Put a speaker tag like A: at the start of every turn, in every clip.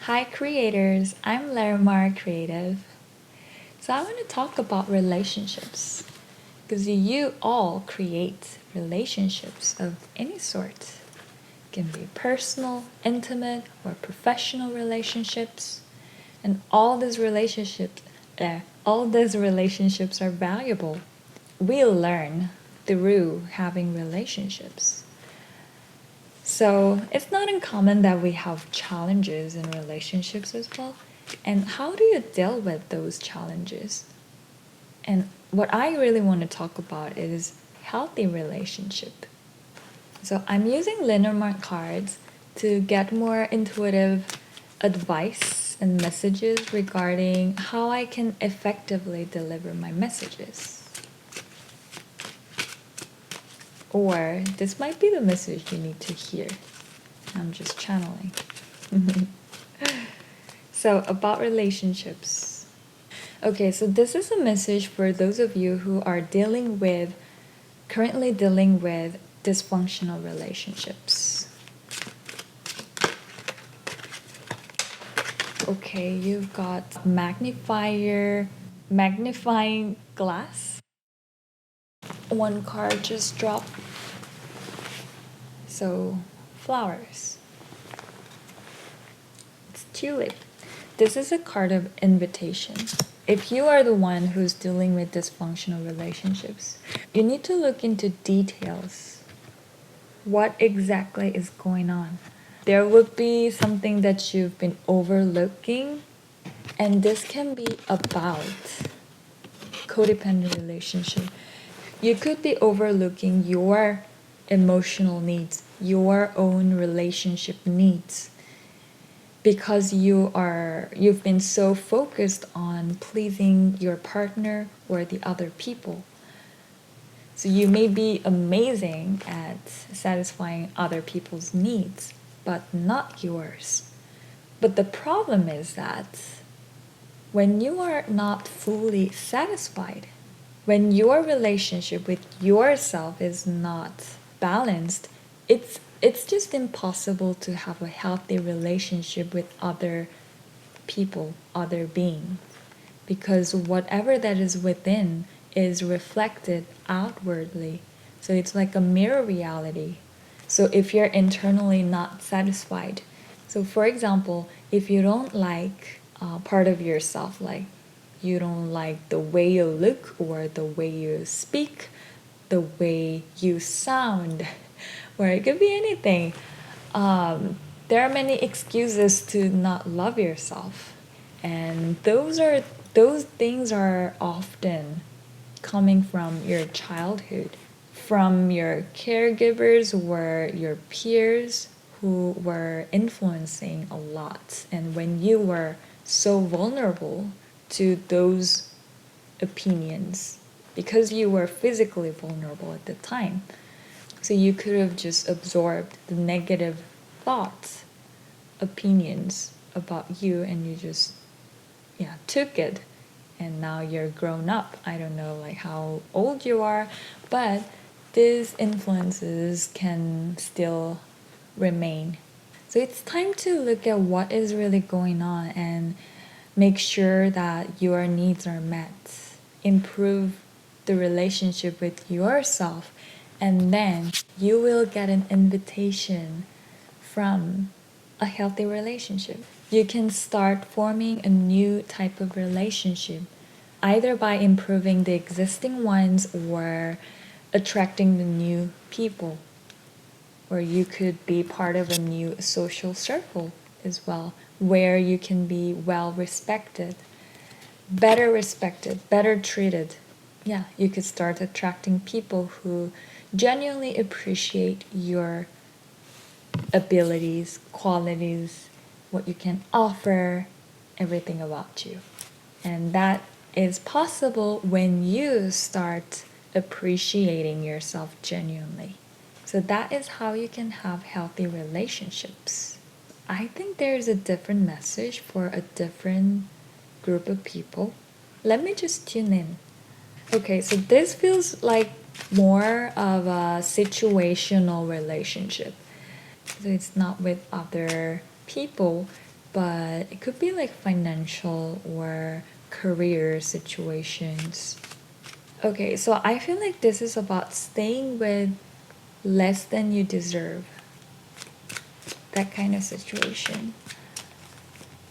A: Hi creators, I'm Larimar Creative. So I want to talk about relationships because you all create relationships of any sort. It can be personal, intimate, or professional relationships. And all these relationships are valuable. We learn through having relationships. So it's not uncommon that we have challenges in relationships as well. And how do you deal with those challenges? And what I really want to talk about is healthy relationship. So I'm using Larimar cards to get more intuitive advice and messages regarding how I can effectively deliver my messages. Or this might be the message you need to hear. I'm just channeling. So, about relationships. Okay, so this is a message for those of you who are currently dealing with dysfunctional relationships. Okay, you've got magnifying glass. One card just dropped. So, flowers. It's tulip. This is a card of invitation. If you are the one who's dealing with dysfunctional relationships, you need to look into details. What exactly is going on? There would be something that you've been overlooking, and this can be about codependent relationship. You could be overlooking your emotional needs, your own relationship needs, because you've been so focused on pleasing your partner or the other people. So you may be amazing at satisfying other people's needs, but not yours. But the problem is that when you are not fully satisfied, when your relationship with yourself is not balanced, it's just impossible to have a healthy relationship with other people, other beings, because whatever that is within is reflected outwardly. So it's like a mirror reality. So if you're internally not satisfied, so for example, if you don't like part of yourself, like you don't like the way you look or the way you speak, the way you sound, or it could be anything. There are many excuses to not love yourself, and those things are often coming from your childhood, from your caregivers or your peers who were influencing a lot, and when you were so vulnerable to those opinions because you were physically vulnerable at the time. So you could have just absorbed the negative thoughts, opinions about you, and you just took it. And now you're grown up. I don't know like how old you are, but these influences can still remain. So it's time to look at what is really going on and make sure that your needs are met. Improve the relationship with yourself, and then you will get an invitation from a healthy relationship. You can start forming a new type of relationship, either by improving the existing ones or attracting the new people. Or you could be part of a new social circle as well, where you can be well respected, better treated. Yeah, you could start attracting people who genuinely appreciate your abilities, qualities, what you can offer, everything about you. And that is possible when you start appreciating yourself genuinely. So that is how you can have healthy relationships. I think there's a different message for a different group of people. Let me just tune in. Okay, so this feels like more of a situational relationship. So it's not with other people. but it could be like financial or career situations. Okay, so I feel like this is about staying with less than you deserve. That kind of situation.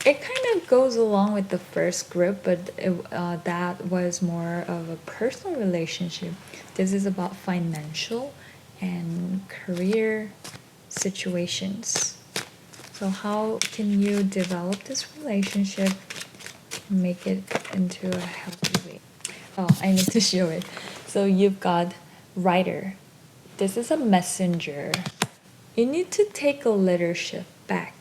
A: It kind of goes along with the first group, but that was more of a personal relationship. This is about financial and career situations. So, how can you develop this relationship, make it into a healthy way? Oh, I need to show it. So, you've got writer. This is a messenger. You need to take a leadership back.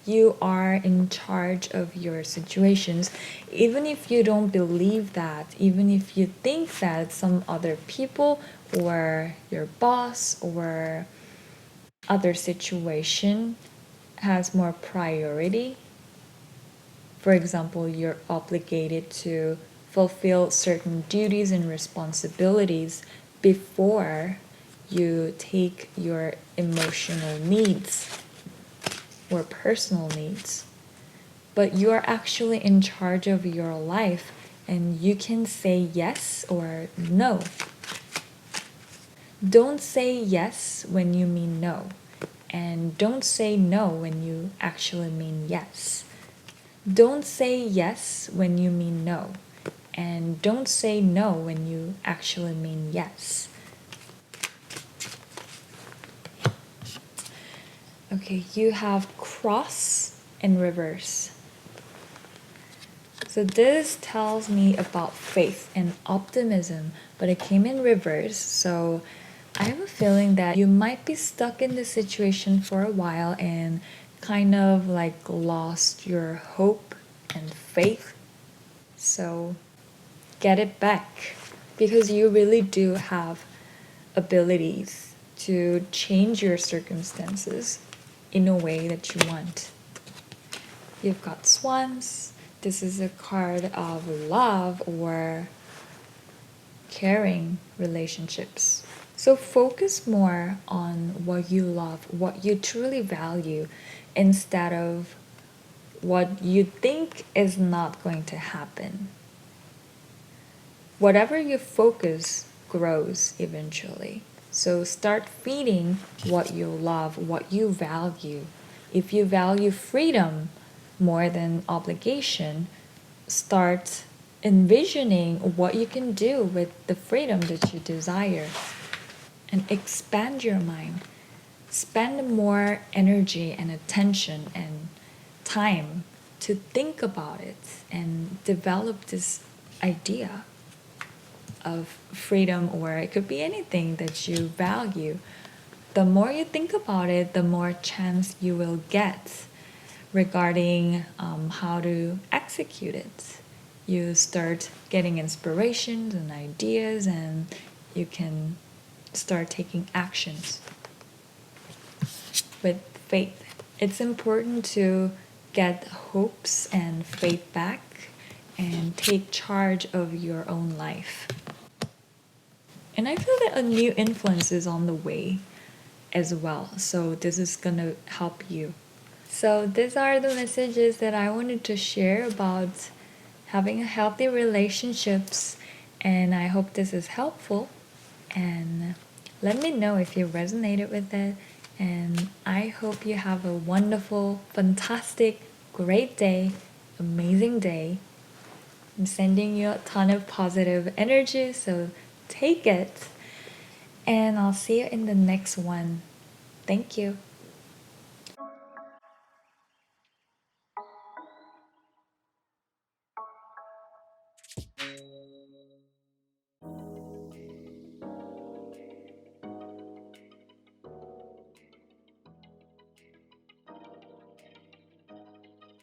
A: You are in charge of your situations. Even if you don't believe that, even if you think that some other people or your boss or other situation has more priority, for example, you're obligated to fulfill certain duties and responsibilities before you take your emotional needs or personal needs. But you are actually in charge of your life and you can say yes or no. Don't say yes when you mean no, and don't say no when you actually mean yes. Don't say yes when you mean no, and don't say no when you actually mean yes. Okay, you have cross and reverse. So this tells me about faith and optimism, but it came in reverse. So I have a feeling that you might be stuck in this situation for a while and kind of like lost your hope and faith. So get it back because you really do have abilities to change your circumstances in a way that you want. You've got swans. This is a card of love or caring relationships. So focus more on what you love, what you truly value, instead of what you think is not going to happen. Whatever you focus grows eventually. So start feeding what you love, what you value. If you value freedom more than obligation, start envisioning what you can do with the freedom that you desire and expand your mind. Spend more energy and attention and time to think about it and develop this idea of freedom, or it could be anything that you value. The more you think about it, the more chance you will get regarding how to execute it. You start getting inspirations and ideas, and you can start taking actions with faith. It's important to get hopes and faith back and take charge of your own life. And I feel that a new influence is on the way as well. So this is gonna help you. So these are the messages that I wanted to share about having a healthy relationships, and I hope this is helpful. And let me know if you resonated with it. And I hope you have a wonderful, fantastic, great day, amazing day. I'm sending you a ton of positive energy, so take it. And I'll see you in the next one. Thank you.